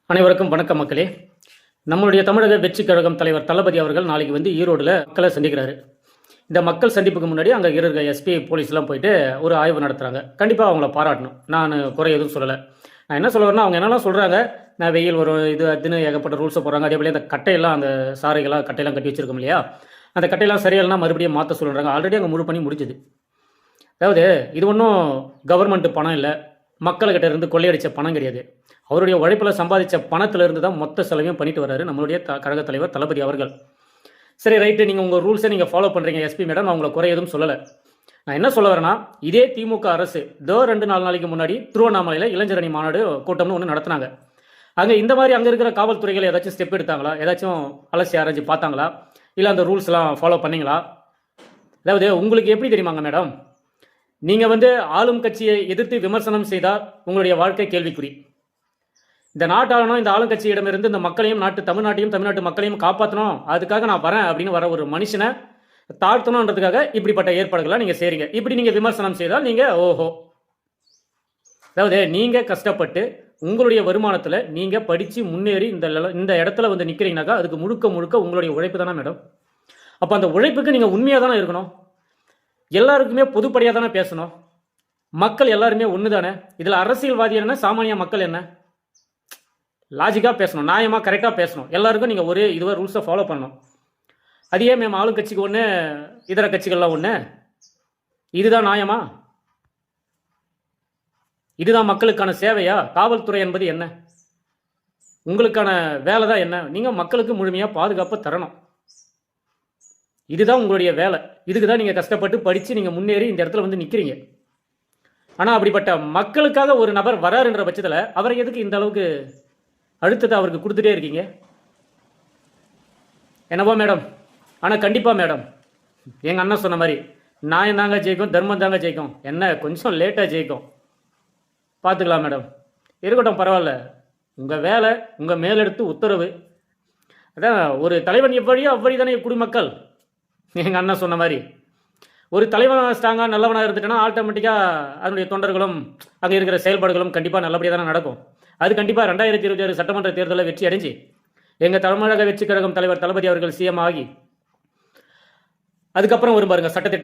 அனைவருக்கும் வணக்கம் மக்களே. நம்மளுடைய தமிழக வெற்றி கழகம் தலைவர் தளபதி அவர்கள் நாளைக்கு வந்து ஈரோடுல மக்களை சந்திக்கிறாரு. இந்த மக்கள் சந்திப்புக்கு முன்னாடி அங்கே இருக்க எஸ்பி போலீஸ்லாம் போயிட்டு ஒரு ஆய்வு நடத்துகிறாங்க. கண்டிப்பாக அவங்கள பாராட்டணும். நான் குறை எதுவும் சொல்லலை. நான் என்ன சொல்லுவேன்னா, அவங்க என்னெல்லாம் சொல்கிறாங்க, நான் வெயில் வரும் இது அதுன்னு ஏகப்பட்ட ரூல்ஸை போடுறாங்க. அதே போல இந்த கட்டையெல்லாம் அந்த சாரைகளாக கட்டையெல்லாம் கட்டி வச்சிருக்கோம் இல்லையா, அந்த கட்டையெல்லாம் சரியில்லைனா மறுபடியும் மாற்ற சொல்கிறாங்க. ஆல்ரெடி அங்கே முழு பண்ணி முடிஞ்சுது. அதாவது இது ஒன்றும் கவர்மெண்ட் பணம் இல்லை, மக்கள்கிட்ட இருந்து கொள்ளையடித்த பணம் கிடையாது. அவருடைய உழைப்பில் சம்பாதிச்ச பணத்திலிருந்து தான் மொத்த செலவையும் பண்ணிட்டு வர்றாரு நம்மளுடைய கழக தலைவர் தளபதி அவர்கள். சரி, ரைட்டு, நீங்கள் உங்கள் ரூல்ஸை நீங்கள் ஃபாலோ பண்ணுறீங்க எஸ்பி மேடம், நான் உங்களை குறை எதுவும் சொல்லலை. நான் என்ன சொல்ல வரேன்னா, இதே திமுக அரசு 2-4 நாளைக்கு முன்னாடி திருவண்ணாமலையில் இளைஞரணி மாநாடு கூட்டம்னு ஒன்று நடத்தினாங்க. அங்கே இந்த மாதிரி அங்கே இருக்கிற காவல்துறைகள் ஏதாச்சும் ஸ்டெப் எடுத்தாங்களா, ஏதாச்சும் அலசி ஆராய்ச்சி பார்த்தாங்களா, இல்லை அந்த ரூல்ஸ்லாம் ஃபாலோ பண்ணிங்களா? அதாவது உங்களுக்கு எப்படி தெரியுமாங்க மேடம், நீங்கள் வந்து ஆளும் கட்சியை எதிர்த்து விமர்சனம் செய்தால் உங்களுடைய வாழ்க்கை கேள்விக்குறி. இந்த நாட்டாளனும் இந்த ஆளுங்கட்சியிடமிருந்து இந்த மக்களையும் தமிழ்நாட்டையும் தமிழ்நாட்டு மக்களையும் காப்பாற்றணும், அதுக்காக நான் வரேன் அப்படின்னு வர ஒரு மனுஷனை தாழ்த்தணுன்றதுக்காக இப்படிப்பட்ட ஏற்பாடுகளை நீங்கள் செய்கிறீங்க. இப்படி நீங்கள் விமர்சனம் செய்தால் நீங்கள் ஓஹோ. அதாவது நீங்கள் கஷ்டப்பட்டு உங்களுடைய வருமானத்தில் நீங்கள் படித்து முன்னேறி இந்த இடத்துல வந்து நிற்கிறீங்கனாக்கா அதுக்கு முழுக்க முழுக்க உங்களுடைய உழைப்பு தானே மேடம். அப்போ அந்த உழைப்புக்கு நீங்கள் உண்மையாக தானே இருக்கணும். எல்லாருக்குமே பொதுப்படையாக தானே பேசணும். மக்கள் எல்லாருமே ஒன்று தானே. இதில் அரசியல்வாதி என்ன, சாமானிய மக்கள் என்ன, லாஜிக்காக பேசணும், நியாயமாக கரெக்டாக பேசணும். எல்லாருக்கும் நீங்கள் ஒரே இதுவாக ரூல்ஸை ஃபாலோ பண்ணணும். அதையே மேம் ஆளும் கட்சிக்கு ஒன்று, இதர கட்சிகள்லாம் ஒன்று, இதுதான் நியாயமா? இதுதான் மக்களுக்கான சேவையா? காவல்துறை என்பது என்ன? உங்களுக்கான வேலை தான் என்ன? நீங்கள் மக்களுக்கு முழுமையாக பாதுகாப்பு தரணும். இதுதான் உங்களுடைய வேலை. இதுக்கு தான் நீங்கள் கஷ்டப்பட்டு படித்து நீங்கள் முன்னேறி இந்த இடத்துல வந்து நிற்கிறீங்க. ஆனால் அப்படிப்பட்ட மக்களுக்காக ஒரு நபர் வராருன்ற பட்சத்தில் அவரை எதுக்கு இந்த அளவுக்கு அழுத்தத்தை அவருக்கு கொடுத்துட்டே இருக்கீங்க? என்னவோ மேடம். ஆனால் கண்டிப்பாக மேடம், எங்கள் அண்ணன் சொன்ன மாதிரி நியாயம் தாங்க ஜெயிக்கும், தர்மம் தாங்க ஜெயிக்கும். என்ன கொஞ்சம் லேட்டாக ஜெயிக்கும், பார்த்துக்கலாம் மேடம். இருக்கட்டும், பரவாயில்ல. உங்கள் வேலை, உங்கள் மேலெடுத்து உத்தரவு. அதான் ஒரு தலைவன் எவ்வழியோ அவ்வழி தானே குடிமக்கள். எங்கள் அண்ணன் சொன்ன மாதிரி ஒரு தலைவன் ஸ்ட்ராங்காக நல்லவனாக இருந்துட்டேன்னா ஆட்டோமேட்டிக்காக அதனுடைய தொண்டர்களும் அங்கே இருக்கிற செயல்பாடுகளும் கண்டிப்பாக நல்லபடியாக தானே நடக்கும். அது கண்டிப்பாக 2026 சட்டமன்ற தேர்தலில் வெற்றி அடைஞ்சு எங்கள் தமிழக வெற்றி கழகம் தலைவர் தளபதி அவர்கள் சிஎம் ஆகி அதுக்கப்புறம் வரும் பாருங்க சட்டத்திட்ட